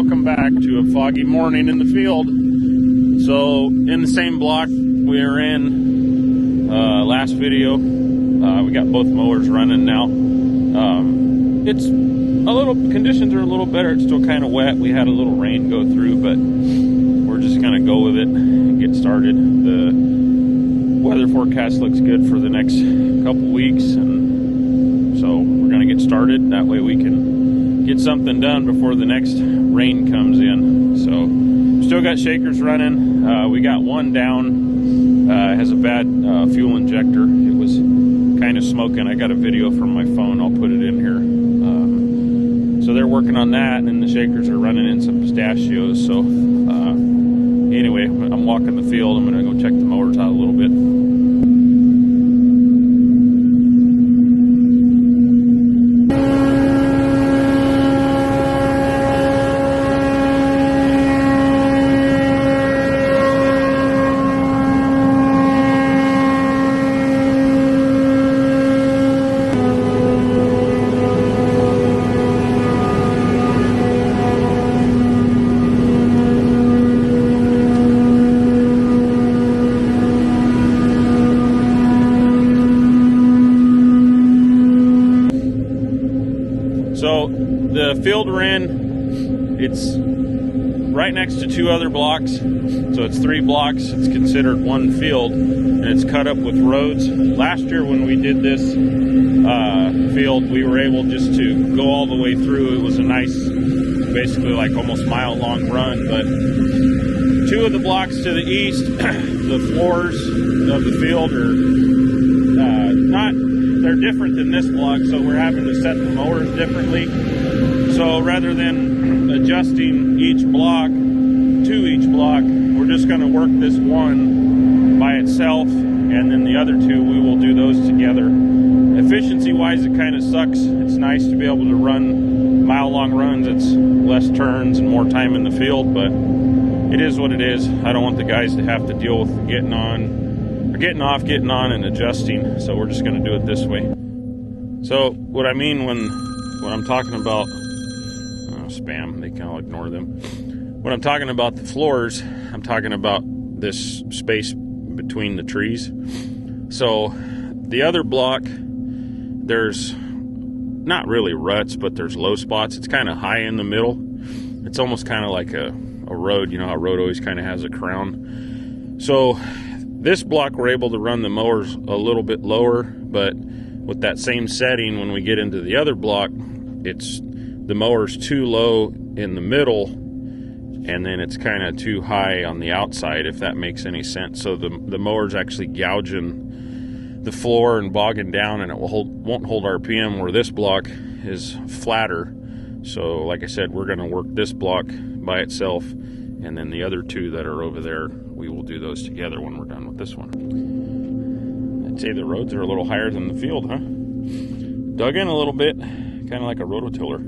welcome back to a foggy morning in the field. So in the same block we were in last video, we got both mowers running now. It's a little, conditions are a little better. It's still kind of wet. We had a little rain go through, but we're just gonna go with it and get started. The weather forecast looks good for the next couple weeks, and so we're gonna get started. That way we can get something done before the next rain comes in. So still got shakers running. We got one down, has a bad fuel injector. It was kind of smoking. I got a video from my phone, I'll put it in here. So they're working on that, and the shakers are running in some pistachios. So anyway, I'm walking the field. I'm gonna go check the mowers out a little bit. So the field we're in, it's right next to two other blocks. So it's 3 blocks. It's considered one field, and it's cut up with roads. Last year when we did this field, we were able just to go all the way through. It was a nice, basically like almost mile-long run. But 2 of the blocks to the east, the floors of the field are they're different than this block, so we're having to set the mowers differently. So rather than adjusting each block to each block, we're just going to work this one by itself, and then the other 2 we will do those together. Efficiency wise, it kind of sucks. It's nice to be able to run mile-long runs. It's less turns and more time in the field, but it is what it is. I don't want the guys to have to deal with getting on, getting off, getting on, and adjusting. So we're just going to do it this way. So what I mean when I'm talking about spam, they kind of ignore them. When I'm talking about the floors, I'm talking about this space between the trees. So the other block, there's not really ruts, but there's low spots. It's kind of high in the middle. It's almost kind of like a road. You know how a road always kind of has a crown. So this block, we're able to run the mowers a little bit lower, but with that same setting, when we get into the other block, the mower's too low in the middle, and then it's kind of too high on the outside, if that makes any sense. So the mower's actually gouging the floor and bogging down, and it won't hold RPM, where this block is flatter. So like I said, we're going to work this block by itself, and then the other 2 that are over there, we will do those together when we're done with this one. I'd say the roads are a little higher than the field, huh? Dug in a little bit, kind of like a rototiller.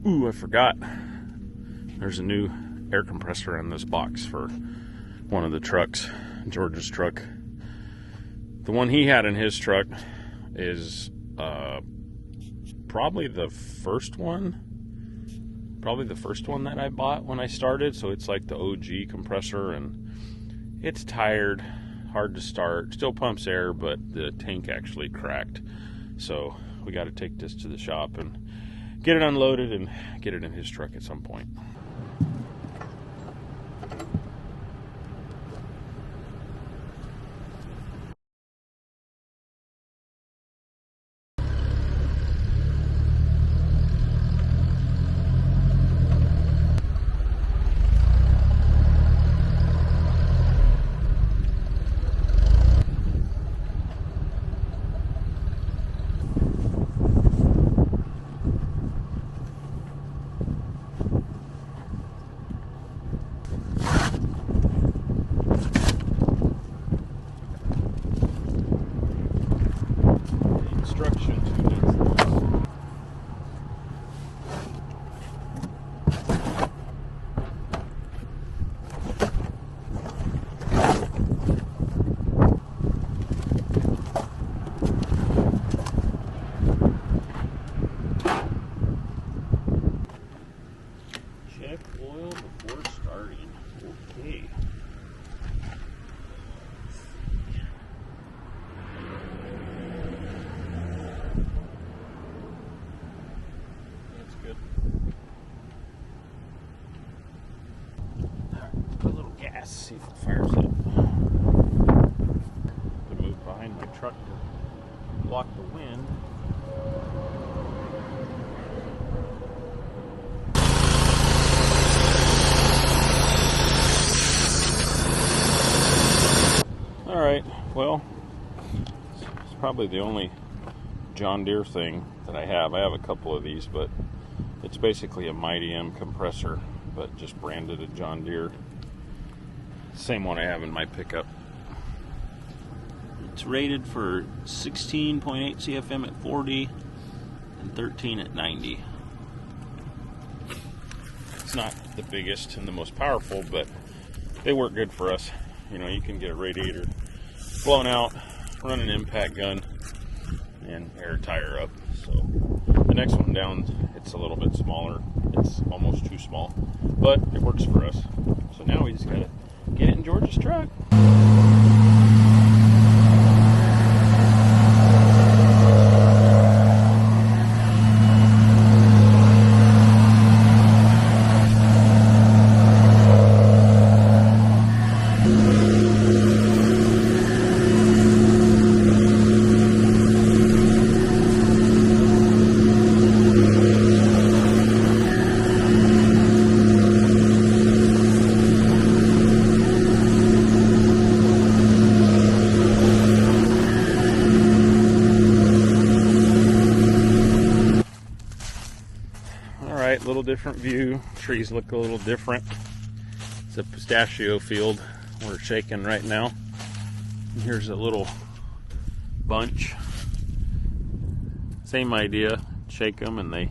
Ooh, I forgot. There's a new air compressor in this box for one of the trucks, George's truck. The one he had in his truck is probably the first one that I bought when I started. So it's like the OG compressor, and it's tired, hard to start, still pumps air, but the tank actually cracked. So we got to take this to the shop and get it unloaded and get it in his truck at some point. see if it fires up. To move behind my truck to block the wind. Alright, well, it's probably the only John Deere thing that I have. I have a couple of these, but it's basically a Mighty M compressor, but just branded a John Deere. Same one I have in my pickup. It's rated for 16.8 CFM at 40 and 13 at 90. It's not the biggest and the most powerful, but they work good for us. You know, you can get a radiator blown out, run an impact gun, and air a tire up. So the next one down, it's a little bit smaller. It's almost too small, but it works for us. So now we just gotta get it in George's truck. Little different view. Trees look a little different. It's a pistachio field we're shaking right now. And here's a little bunch. Same idea. Shake them and they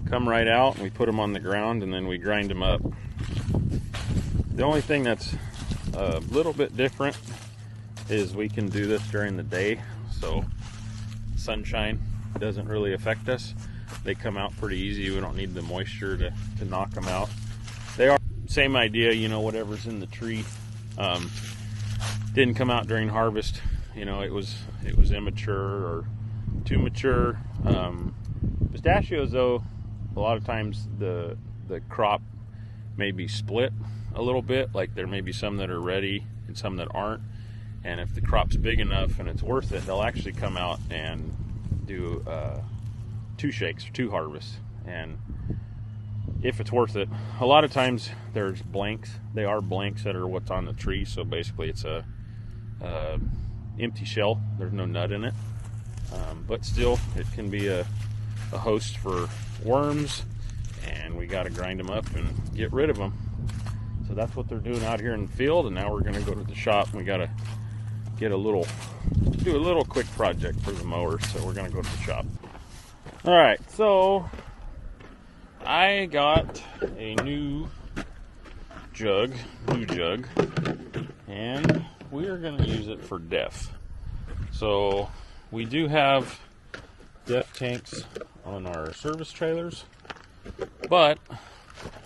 come right out, and we put them on the ground and then we grind them up. The only thing that's a little bit different is we can do this during the day, so sunshine doesn't really affect us. They come out pretty easy. We don't need the moisture to knock them out. They are same idea, you know, whatever's in the tree didn't come out during harvest. You know, it was immature or too mature. Pistachios, though, a lot of times the crop may be split a little bit. Like there may be some that are ready and some that aren't. And if the crop's big enough and it's worth it, they'll actually come out and do 2 shakes, 2 harvests. And if it's worth it, a lot of times there's blanks. They are blanks that are what's on the tree. So basically it's a empty shell. There's no nut in it. But still, it can be a host for worms, and we got to grind them up and get rid of them. So that's what they're doing out here in the field. And now we're going to go to the shop, and we got to do a little quick project for the mower. So we're going to go to the shop. All right, so I got a new jug, and we are going to use it for DEF. So we do have DEF tanks on our service trailers, but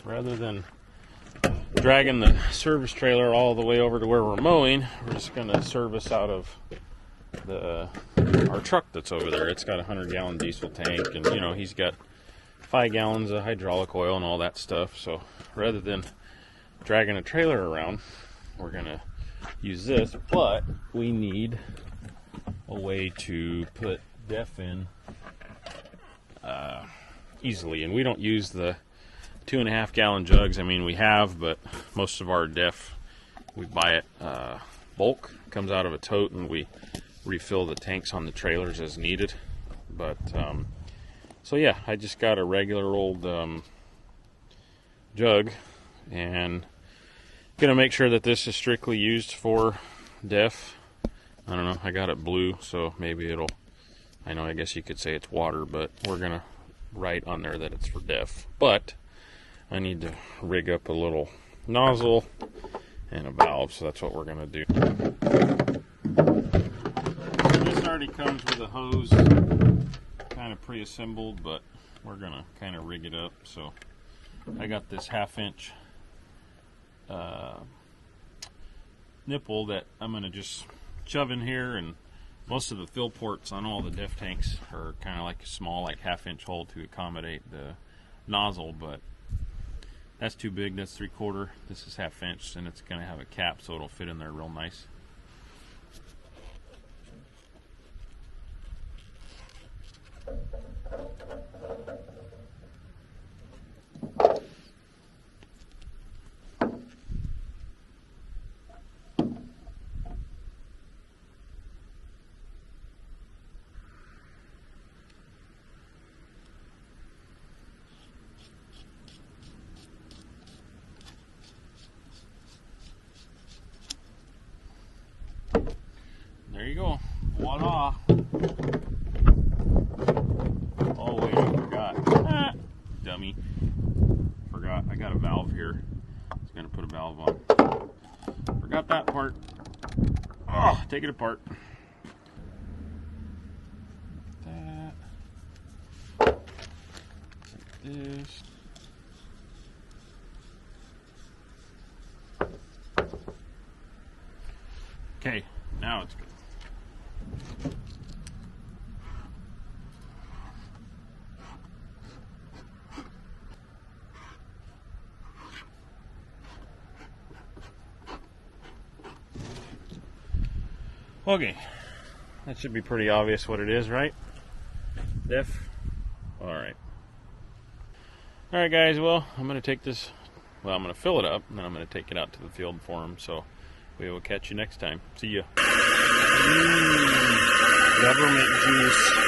rather than dragging the service trailer all the way over to where we're mowing, we're just going to service out of our truck that's over there. It's got a 100-gallon diesel tank, and you know, he's got 5 gallons of hydraulic oil and all that stuff. So rather than dragging a trailer around, we're gonna use this, but we need a way to put DEF in easily. And we don't use the 2.5-gallon jugs. I mean, we have, but most of our DEF, we buy it bulk, comes out of a tote, and we refill the tanks on the trailers as needed. But so yeah, I just got a regular old jug, and gonna make sure that this is strictly used for DEF. I don't know, I got it blue, so maybe it'll, I guess you could say it's water, but we're gonna write on there that it's for DEF. But I need to rig up a little nozzle and a valve, so that's what we're gonna do. This already comes with a hose kind of pre-assembled, but we're gonna kind of rig it up. So I got this 1/2-inch nipple that I'm gonna just shove in here, and most of the fill ports on all the DEF tanks are kind of like a small, like 1/2-inch hole to accommodate the nozzle. But That's too big, that's 3/4. This is 1/2 inch, and it's going to have a cap so it'll fit in there real nice. There you go. Voila. Oh wait, I forgot. Ah, dummy. Forgot. I got a valve here. I was gonna put a valve on. Forgot that part. Oh, take it apart. That. Like this. Okay, now it's good. Okay, that should be pretty obvious what it is, right? Diff. Alright. Alright guys, well, I'm going to take this, I'm going to fill it up, and then I'm going to take it out to the field for them, so we will catch you next time. See ya. Government juice.